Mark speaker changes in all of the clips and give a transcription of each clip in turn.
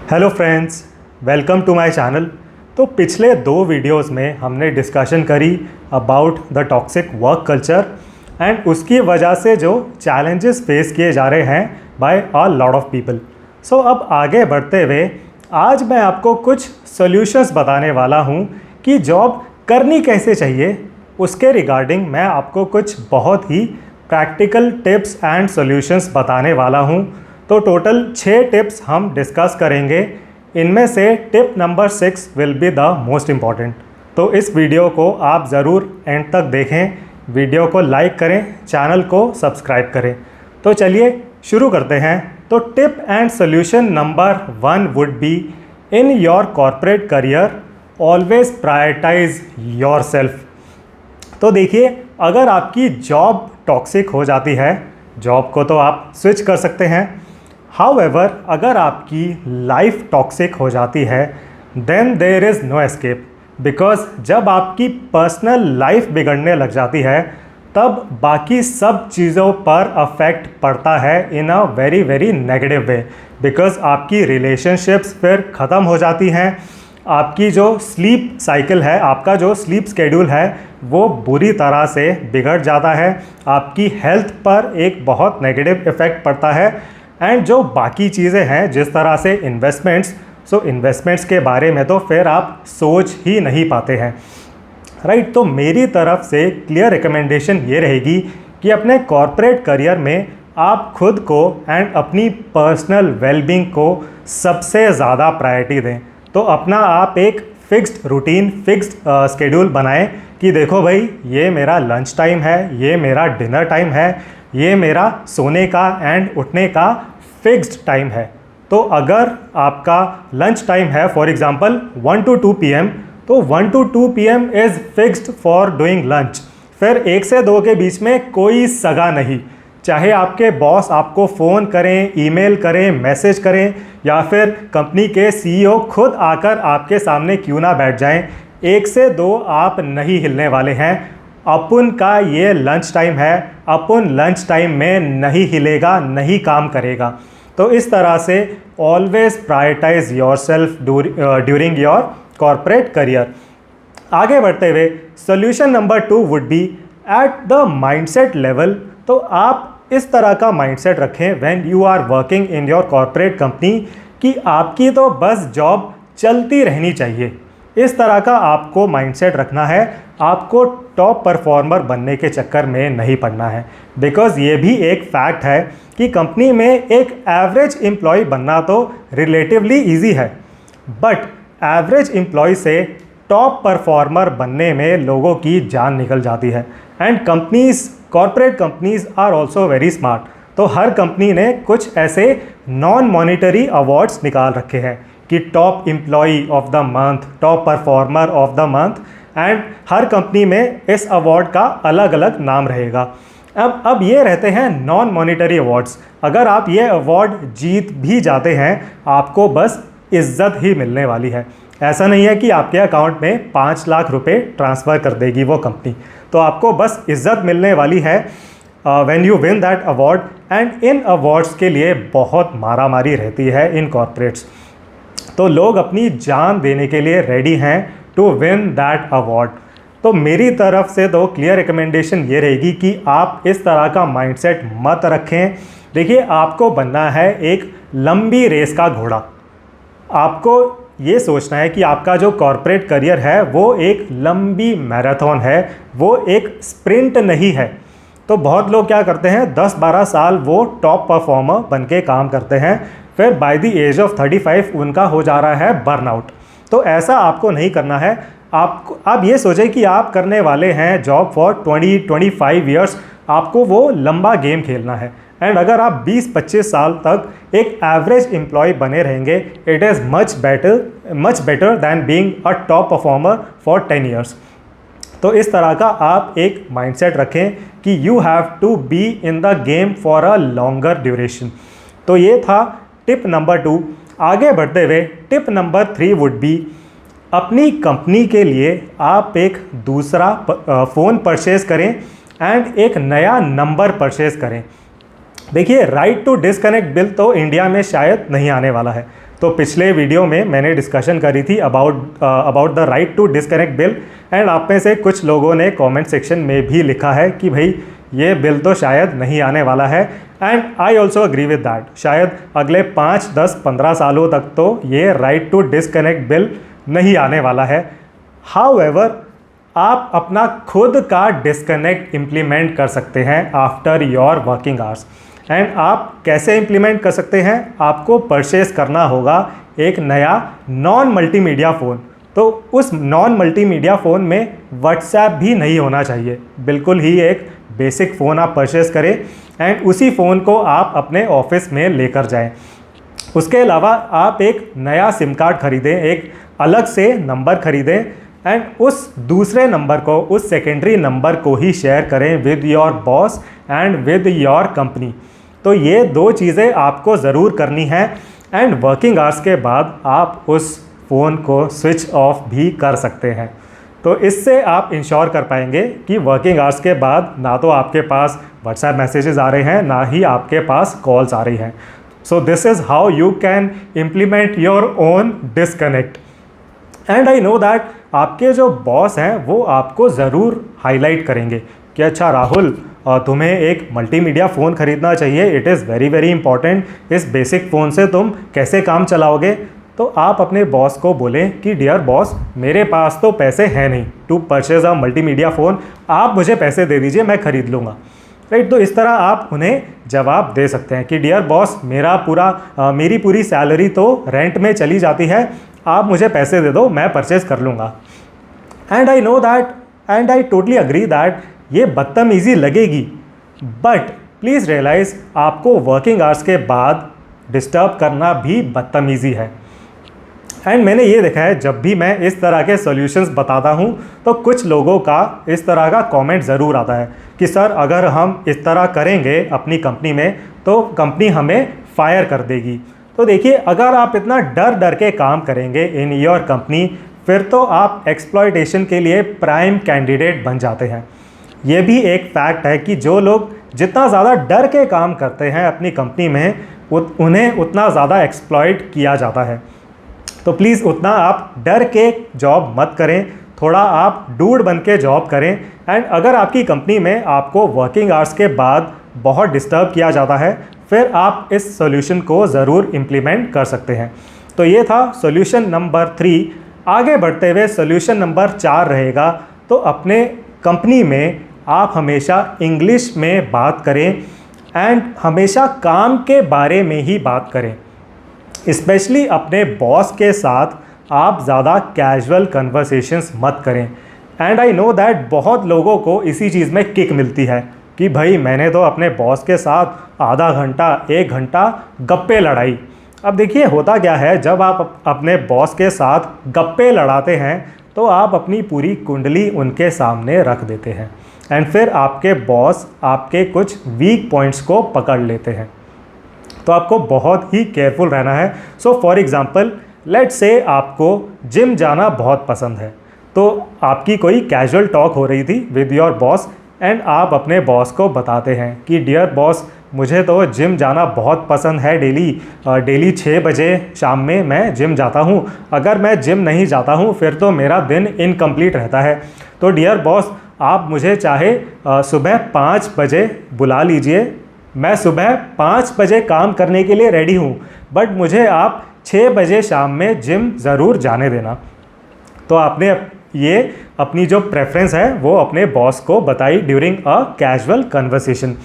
Speaker 1: Hello friends, welcome to my channel. तो पिछले 2 videos में हमने डिस्कशन करी about the toxic work culture and उसकी वजह से जो चैलेंजेस फेस किए जा रहे हैं by a lot of people. So अब आगे बढ़ते हुए आज मैं आपको कुछ सॉल्यूशंस बताने वाला हूं कि जॉब करनी कैसे चाहिए। उसके रिगार्डिंग मैं आपको कुछ बहुत ही प्रैक्टिकल टिप्स एंड सॉल्यूशंस बताने वाला हूं। तो टोटल 6 टिप्स हम डिस्कस करेंगे। इनमें से tip number 6 will be the most important. तो इस वीडियो को आप ज़रूर एंड तक देखें, वीडियो को लाइक करें, चैनल को सब्सक्राइब करें। तो चलिए शुरू करते हैं। तो tip and solution number 1 would be in your corporate career always prioritize yourself. तो देखिए, अगर आपकी जॉब टॉक्सिक हो जाती है, जॉब को तो आप स्विच कर सकते हैं। हाउएवर अगर आपकी लाइफ टॉक्सिक हो जाती है then there is no escape, because जब आपकी पर्सनल लाइफ बिगड़ने लग जाती है तब बाकी सब चीज़ों पर अफेक्ट पड़ता है in a very very negative way. Because आपकी रिलेशनशिप्स फिर ख़त्म हो जाती हैं, आपकी जो स्लीप साइकिल है, आपका जो स्लीप स्केड्यूल है वो बुरी तरह से बिगड़ जाता है, आपकी हेल्थ पर एक बहुत नेगेटिव इफ़ेक्ट पड़ता है। एंड जो बाकी चीज़ें हैं जिस तरह से इन्वेस्टमेंट्स, इन्वेस्टमेंट्स के बारे में तो फिर आप सोच ही नहीं पाते हैं, राइट। तो मेरी तरफ से क्लियर रिकमेंडेशन ये रहेगी कि अपने कॉर्पोरेट करियर में आप खुद को एंड अपनी पर्सनल वेलबींग को सबसे ज़्यादा प्रायोरिटी दें। तो अपना आप एक फिक्स्ड रूटीन, फिक्स्ड स्केड्यूल बनाएं कि देखो भाई, ये मेरा लंच टाइम है, ये मेरा डिनर टाइम है, ये मेरा सोने का एंड उठने का फिक्स्ड टाइम है। तो अगर आपका लंच टाइम है फॉर एग्जांपल 1 to 2 PM, तो 1 to 2 PM is fixed for doing lunch. फिर 1 से 2 के बीच में कोई सगा नहीं, चाहे आपके बॉस आपको फ़ोन करें, ईमेल करें, मैसेज करें या फिर कंपनी के CEO खुद आकर आपके सामने क्यों ना बैठ जाएं, 1 से 2 आप नहीं हिलने वाले हैं। अपन का ये लंच टाइम है, अपन लंच टाइम में नहीं हिलेगा, नहीं काम करेगा। तो इस तरह से always prioritize yourself during your corporate career. आगे बढ़ते हुए solution number 2 would be at the mindset level. तो आप इस तरह का माइंडसेट रखें when you are working in your corporate company कि आपकी तो बस जॉब चलती रहनी चाहिए। इस तरह का आपको माइंडसेट रखना है, आपको टॉप परफॉर्मर बनने के चक्कर में नहीं पड़ना है। बिकॉज़ ये भी एक फैक्ट है कि कंपनी में एक एवरेज एम्प्लॉय बनना तो रिलेटिवली इजी है, बट एवरेज एम्प्लॉय से टॉप परफॉर्मर बनने में लोगों की जान निकल जाती है। And companies, corporate companies are also very smart. तो हर कंपनी ने कुछ ऐसे नॉन मॉनिटरी अवार्ड्स निकाल रखे हैं कि top employee of the month, top performer of the month, and हर कंपनी में इस अवार्ड का अलग अलग नाम रहेगा। अब ये रहते हैं नॉन मॉनिटरी अवार्ड्स। अगर आप ये अवार्ड जीत भी जाते हैं आपको बस इज्जत ही मिलने वाली है। ऐसा नहीं है कि आपके अकाउंट में 5 लाख रुपए ट्रांसफ़र कर देगी वो कंपनी। तो आपको बस इज्जत मिलने वाली है when you win that award. And in awards के लिए बहुत मारामारी रहती है इन कॉर्पोरेट्स। तो लोग अपनी जान देने के लिए रेडी हैं टू विन दैट अवार्ड। तो मेरी तरफ से तो क्लियर रिकमेंडेशन ये रहेगी कि आप इस तरह का माइंडसेट मत रखें। देखिए, आपको बनना है एक लंबी रेस का घोड़ा। आपको ये सोचना है कि आपका जो कॉर्पोरेट करियर है वो एक लंबी मैराथन है, वो एक स्प्रिंट नहीं है। तो बहुत लोग क्या करते हैं, 10-12 साल वो टॉप परफॉर्मर बन के काम करते हैं, फिर बाय द एज ऑफ 35 उनका हो जा रहा है बर्नआउट। तो ऐसा आपको नहीं करना है। आप ये सोचें कि आप करने वाले हैं जॉब फॉर 20-25 ईयर्स, आपको वो लंबा गेम खेलना है। एंड अगर आप 20-25 साल तक एक एवरेज एम्प्लॉय बने रहेंगे, it is much better than being a top performer for 10 years. तो इस तरह का आप एक माइंडसेट रखें कि you have to be in the game for a longer duration. तो ये था टिप नंबर 2। आगे बढ़ते हुए टिप नंबर 3 वुड बी अपनी कंपनी के लिए आप एक दूसरा फ़ोन परचेज़ करें एंड एक नया नंबर परचेज़ करें। देखिए, राइट टू डिसकनेक्ट बिल तो इंडिया में शायद नहीं आने वाला है। तो पिछले वीडियो में मैंने डिस्कशन करी थी about the right to disconnect bill, and आप में से कुछ लोगों ने कमेंट सेक्शन में भी लिखा है कि भाई ये बिल तो शायद नहीं आने वाला है, and I also agree with that. शायद अगले 5, 10, 15 सालों तक तो ये राइट टू डिस्कनेक्ट बिल नहीं आने वाला है। हाउएवर, आप अपना खुद का डिस्कनेक्ट इम्प्लीमेंट कर सकते हैं after your working hours. And आप कैसे इम्प्लीमेंट कर सकते हैं? आपको परचेस करना होगा एक नया नॉन मल्टीमीडिया फ़ोन। तो उस नॉन मल्टीमीडिया फ़ोन में व्हाट्सएप भी नहीं होना चाहिए, बिल्कुल ही एक बेसिक फ़ोन आप परचेस करें एंड उसी फ़ोन को आप अपने ऑफिस में लेकर जाएं। उसके अलावा आप एक नया सिम कार्ड ख़रीदें, एक अलग से नंबर ख़रीदें एंड उस दूसरे नंबर को, उस सेकेंडरी नंबर को ही शेयर करें with your boss and with your company. तो ये 2 चीज़ें आपको ज़रूर करनी है एंड वर्किंग आवर्स के बाद आप उस फ़ोन को स्विच ऑफ भी कर सकते हैं। तो इससे आप इंश्योर कर पाएंगे कि वर्किंग आवर्स के बाद ना तो आपके पास व्हाट्सएप मैसेजेस आ रहे हैं, ना ही आपके पास कॉल्स आ रही हैं। So this is how you can implement your own disconnect. And I know that आपके जो बॉस हैं वो आपको ज़रूर हाईलाइट करेंगे कि अच्छा राहुल, तुम्हें एक मल्टीमीडिया फ़ोन ख़रीदना चाहिए, it is very very important, इस बेसिक फ़ोन से तुम कैसे काम चलाओगे? तो आप अपने बॉस को बोलें कि डियर बॉस, मेरे पास तो पैसे हैं नहीं to purchase a multimedia phone, आप मुझे पैसे दे दीजिए, मैं ख़रीद लूँगा। राइट, तो इस तरह आप उन्हें जवाब दे सकते हैं कि डियर बॉस, मेरी पूरी सैलरी तो रेंट में चली जाती है, आप मुझे पैसे दे दो, मैं परचेज़ कर लूँगा। And I know that and I totally agree that ये बदतमीज़ी लगेगी, बट प्लीज़ रियलाइज़ आपको वर्किंग आवर्स के बाद डिस्टर्ब करना भी बदतमीज़ी है। एंड मैंने ये देखा है, जब भी मैं इस तरह के सॉल्यूशंस बताता हूँ तो कुछ लोगों का इस तरह का कमेंट ज़रूर आता है कि सर अगर हम इस तरह करेंगे अपनी कंपनी में तो कंपनी हमें फायर कर देगी। तो देखिए, अगर आप इतना डर डर के काम करेंगे इन योर कंपनी, फिर तो आप एक्सप्लॉयटेशन के लिए प्राइम कैंडिडेट बन जाते हैं। ये भी एक फैक्ट है कि जो लोग जितना ज़्यादा डर के काम करते हैं अपनी कंपनी में, उन्हें उतना ज़्यादा एक्सप्लॉयट किया जाता है। तो प्लीज़ उतना आप डर के जॉब मत करें, थोड़ा आप डूड बन के जॉब करें। एंड अगर आपकी कंपनी में आपको वर्किंग आवर्स के बाद बहुत डिस्टर्ब किया जाता है, फिर आप इस सॉल्यूशन को ज़रूर इम्प्लीमेंट कर सकते हैं। तो ये था सॉल्यूशन नंबर 3। आगे बढ़ते हुए सॉल्यूशन नंबर 4 रहेगा, तो अपने कंपनी में आप हमेशा इंग्लिश में बात करें एंड हमेशा काम के बारे में ही बात करें। स्पेशली अपने बॉस के साथ आप ज़्यादा कैजुअल कन्वर्सेशंस मत करें। एंड आई नो दैट बहुत लोगों को इसी चीज़ में किक मिलती है कि भाई मैंने तो अपने बॉस के साथ आधा घंटा 1 घंटा गप्पे लड़ाई। अब देखिए, होता क्या है, जब आप अपने बॉस के साथ गप्पे लड़ाते हैं तो आप अपनी पूरी कुंडली उनके सामने रख देते हैं एंड फिर आपके बॉस आपके कुछ वीक पॉइंट्स को पकड़ लेते हैं। तो आपको बहुत ही केयरफुल रहना है। So for example, let's say आपको जिम जाना बहुत पसंद है, तो आपकी कोई कैजुअल टॉक हो रही थी विद योर बॉस एंड आप अपने बॉस को बताते हैं कि डियर बॉस, मुझे तो जिम जाना बहुत पसंद है, डेली 6 बजे शाम में मैं जिम जाता हूँ। अगर मैं जिम नहीं जाता हूँ फिर तो मेरा दिन इनकम्प्लीट रहता है। तो डियर बॉस, आप मुझे चाहे सुबह 5 बजे बुला लीजिए, मैं सुबह 5 बजे काम करने के लिए रेडी हूँ, बट मुझे आप 6 बजे शाम में जिम ज़रूर जाने देना। तो आपने ये अपनी जो प्रेफरेंस है वो अपने बॉस को बताई ड्यूरिंग अ कैजुअल कन्वर्सेशन।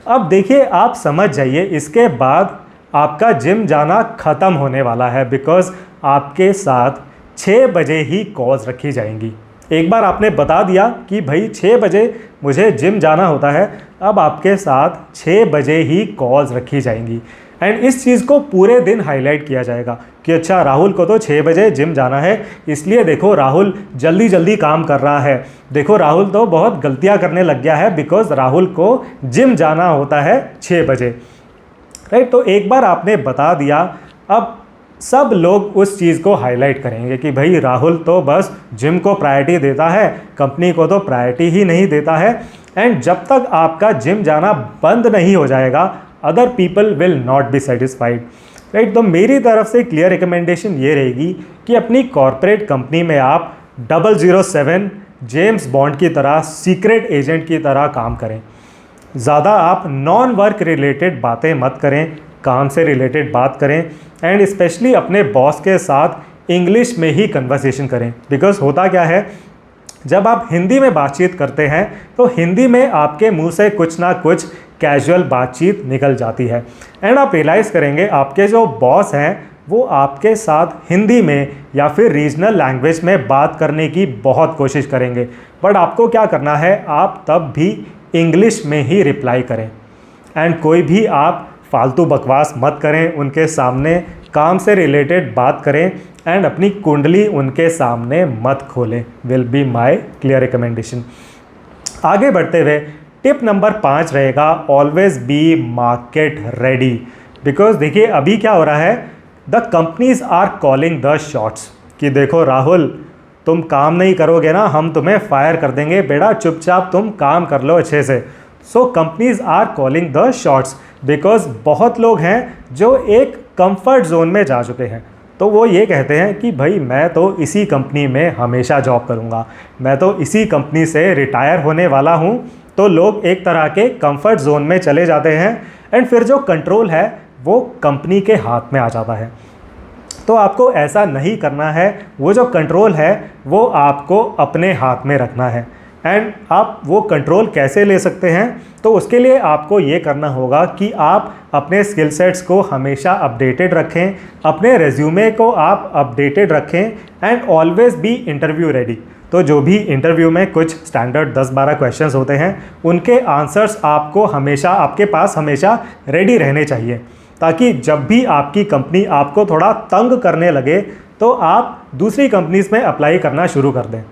Speaker 1: अब देखिए, आप समझ जाइए, इसके बाद आपका जिम जाना ख़त्म होने वाला है, बिकॉज़ आपके साथ 6 बजे ही कॉल्स रखी जाएंगी। एक बार आपने बता दिया कि भाई 6 बजे मुझे जिम जाना होता है, अब आपके साथ 6 बजे ही कॉल्स रखी जाएंगी एंड इस चीज़ को पूरे दिन हाईलाइट किया जाएगा कि अच्छा, राहुल को तो 6 बजे जिम जाना है, इसलिए देखो राहुल जल्दी जल्दी काम कर रहा है, देखो राहुल तो बहुत गलतियां करने लग गया है बिकॉज राहुल को जिम जाना होता है 6 बजे। राइट, तो एक बार आपने बता दिया, अब सब लोग उस चीज़ को हाईलाइट करेंगे कि भाई राहुल तो बस जिम को प्रायोरिटी देता है, कंपनी को तो प्रायोरिटी ही नहीं देता है। एंड जब तक आपका जिम जाना बंद नहीं हो जाएगा, other people will not be satisfied. Right. तो मेरी तरफ से क्लियर रिकमेंडेशन ये रहेगी कि अपनी कॉरपोरेट कंपनी में आप 007 जेम्स बॉन्ड की तरह सीक्रेट एजेंट की तरह काम करें। ज़्यादा आप नॉन वर्क रिलेटेड बातें मत करें, काम से रिलेटेड बात करें, एंड स्पेशली अपने बॉस के साथ इंग्लिश में ही कन्वर्सेशन करें। बिकॉज होता क्या है, जब आप हिंदी में बातचीत करते हैं तो हिंदी में आपके मुंह से कुछ ना कुछ कैजुअल बातचीत निकल जाती है, एंड आप रियलाइज़ करेंगे आपके जो बॉस हैं वो आपके साथ हिंदी में या फिर रीजनल लैंग्वेज में बात करने की बहुत कोशिश करेंगे, बट आपको क्या करना है, आप तब भी इंग्लिश में ही रिप्लाई करें। एंड कोई भी आप फालतू बकवास मत करें उनके सामने, काम से रिलेटेड बात करें, एंड अपनी कुंडली उनके सामने मत खोलें। Will be my clear recommendation. आगे बढ़ते हुए टिप नंबर 5 रहेगा, always be market ready. Because देखिए अभी क्या हो रहा है, the companies are calling the shots कि देखो राहुल, तुम काम नहीं करोगे ना, हम तुम्हें फायर कर देंगे, बेटा चुपचाप तुम काम कर लो अच्छे से। So companies are calling the shots because बहुत लोग हैं जो एक कंफर्ट जोन में जा चुके हैं। तो वो ये कहते हैं कि भाई मैं तो इसी कंपनी में हमेशा जॉब करूँगा, मैं तो इसी कंपनी से रिटायर होने वाला हूँ। तो लोग एक तरह के कंफर्ट जोन में चले जाते हैं, एंड फिर जो कंट्रोल है वो कंपनी के हाथ में आ जाता है। तो आपको ऐसा नहीं करना है, वो जो कंट्रोल है वो आपको अपने हाथ में रखना है। एंड आप वो कंट्रोल कैसे ले सकते हैं, तो उसके लिए आपको ये करना होगा कि आप अपने स्किल सेट्स को हमेशा अपडेटेड रखें, अपने रेज्यूमे को आप अपडेटेड रखें, and always be interview ready. तो जो भी इंटरव्यू में कुछ स्टैंडर्ड 10-12 क्वेश्चंस होते हैं उनके आंसर्स आपको हमेशा आपके पास हमेशा रेडी रहने चाहिए, ताकि जब भी आपकी कंपनी आपको थोड़ा तंग करने लगे तो आप दूसरी कंपनीज़ में अप्लाई करना शुरू कर दें।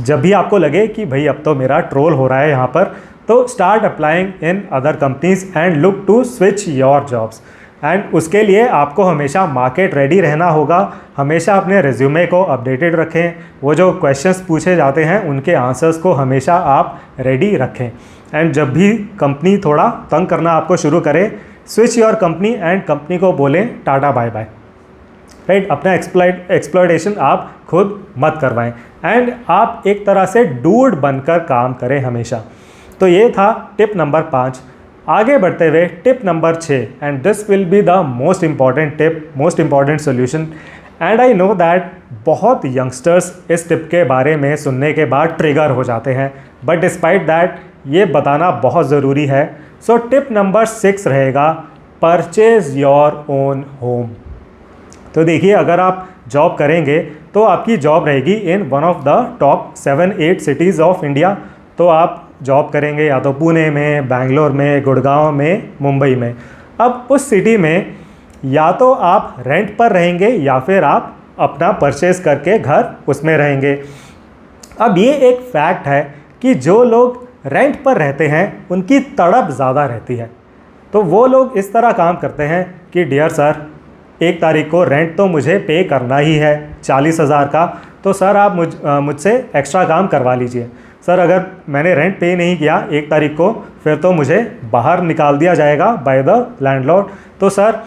Speaker 1: जब भी आपको लगे कि भाई अब तो मेरा ट्रोल हो रहा है यहाँ पर, तो start applying in other companies and look to switch your jobs. And उसके लिए आपको हमेशा मार्केट रेडी रहना होगा, हमेशा अपने रिज्यूमे को अपडेटेड रखें, वो जो क्वेश्चंस पूछे जाते हैं उनके आंसर्स को हमेशा आप रेडी रखें। एंड जब भी कंपनी थोड़ा तंग करना आपको शुरू करे, switch your company and company को बोलें टाटा बाय बाय। राइट, अपना एक्सप्लॉयटेशन आप खुद मत करवाएं, एंड आप एक तरह से डूड बनकर काम करें हमेशा। तो ये था टिप नंबर 5। आगे बढ़ते हुए tip number 6, and this will be the most important tip, most important solution. And I know that बहुत यंगस्टर्स इस टिप के बारे में सुनने के बाद ट्रिगर हो जाते हैं, बट डिस्पाइट दैट ये बताना बहुत ज़रूरी है। सो टिप नंबर 6 रहेगा, परचेज योर ओन होम। तो देखिए अगर आप जॉब करेंगे तो आपकी जॉब रहेगी in one of the top 7-8 cities of India. तो आप जॉब करेंगे या तो पुणे में, बैंगलोर में, गुड़गांव में, मुंबई में। अब उस सिटी में या तो आप रेंट पर रहेंगे या फिर आप अपना परचेज़ करके घर उसमें रहेंगे। अब ये एक फैक्ट है कि जो लोग रेंट पर रहते हैं उनकी तड़प ज़्यादा रहती है। तो वो लोग इस तरह काम करते हैं कि डियर सर, 1 तारीख को रेंट तो मुझे पे करना ही है 40,000 का, तो सर आप मुझसे एक्स्ट्रा काम करवा लीजिए। सर अगर मैंने रेंट पे नहीं किया 1 तारीख को, फिर तो मुझे बाहर निकाल दिया जाएगा बाय द लैंडलॉर्ड। तो सर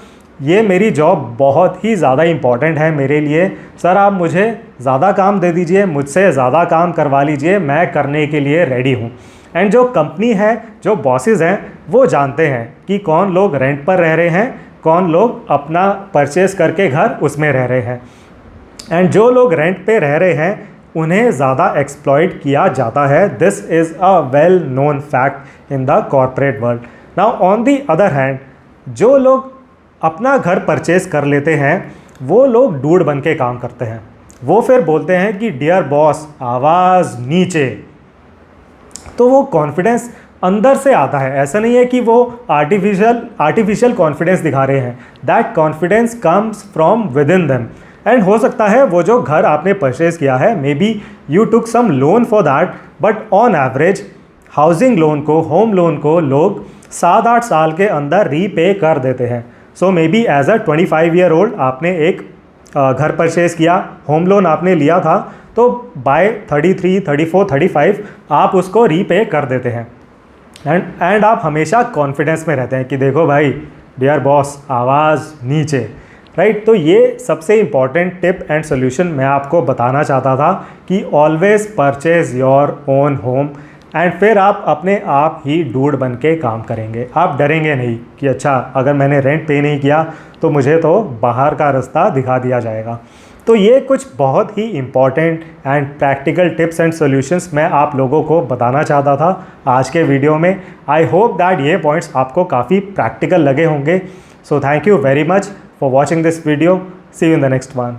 Speaker 1: ये मेरी जॉब बहुत ही ज़्यादा इम्पॉर्टेंट है मेरे लिए, सर आप मुझे ज़्यादा काम दे दीजिए, मुझसे ज़्यादा काम करवा लीजिए, मैं करने के लिए रेडी हूँ। एंड जो कंपनी है, जो बॉसेस हैं, वो जानते हैं कि कौन लोग रेंट पर रह रहे हैं, कौन लोग अपना परचेज़ करके घर उसमें रह रहे हैं। एंड जो लोग रेंट पे रह रहे हैं उन्हें ज़्यादा एक्सप्लॉइट किया जाता है। This is a well known fact in the corporate world. Now on the other hand, जो लोग अपना घर परचेज़ कर लेते हैं वो लोग डूड बन के काम करते हैं। वो फिर बोलते हैं कि डियर बॉस, आवाज़ नीचे। तो वो कॉन्फिडेंस अंदर से आता है, ऐसा नहीं है कि वो आर्टिफिशियल कॉन्फिडेंस दिखा रहे हैं। That confidence comes from with in them. And हो सकता है वो जो घर आपने परचेज़ किया है, maybe you took some loan for that, but on average housing loan को, होम लोन को लोग 7-8 साल के अंदर रीपे कर देते हैं। So maybe as a 25 year old आपने एक घर परचेज़ किया, होम लोन आपने लिया था, तो बाय 33, 34, 35 आप उसको रीपे कर देते हैं। एंड आप हमेशा कॉन्फिडेंस में रहते हैं कि देखो भाई, डियर बॉस आवाज़ नीचे, राइट। तो ये सबसे इम्पॉर्टेंट टिप एंड सोल्यूशन मैं आपको बताना चाहता था कि always purchase your own home and फिर आप अपने आप ही डूड बन के काम करेंगे। आप डरेंगे नहीं कि अच्छा अगर मैंने रेंट पे नहीं किया तो मुझे तो बाहर का रास्ता दिखा दिया जाएगा। तो ये कुछ बहुत ही important and practical tips and solutions मैं आप लोगों को बताना चाहता था आज के वीडियो में। आई होप दैट ये पॉइंट्स आपको काफ़ी प्रैक्टिकल लगे होंगे। So thank you very much for watching this video. See you in the next one.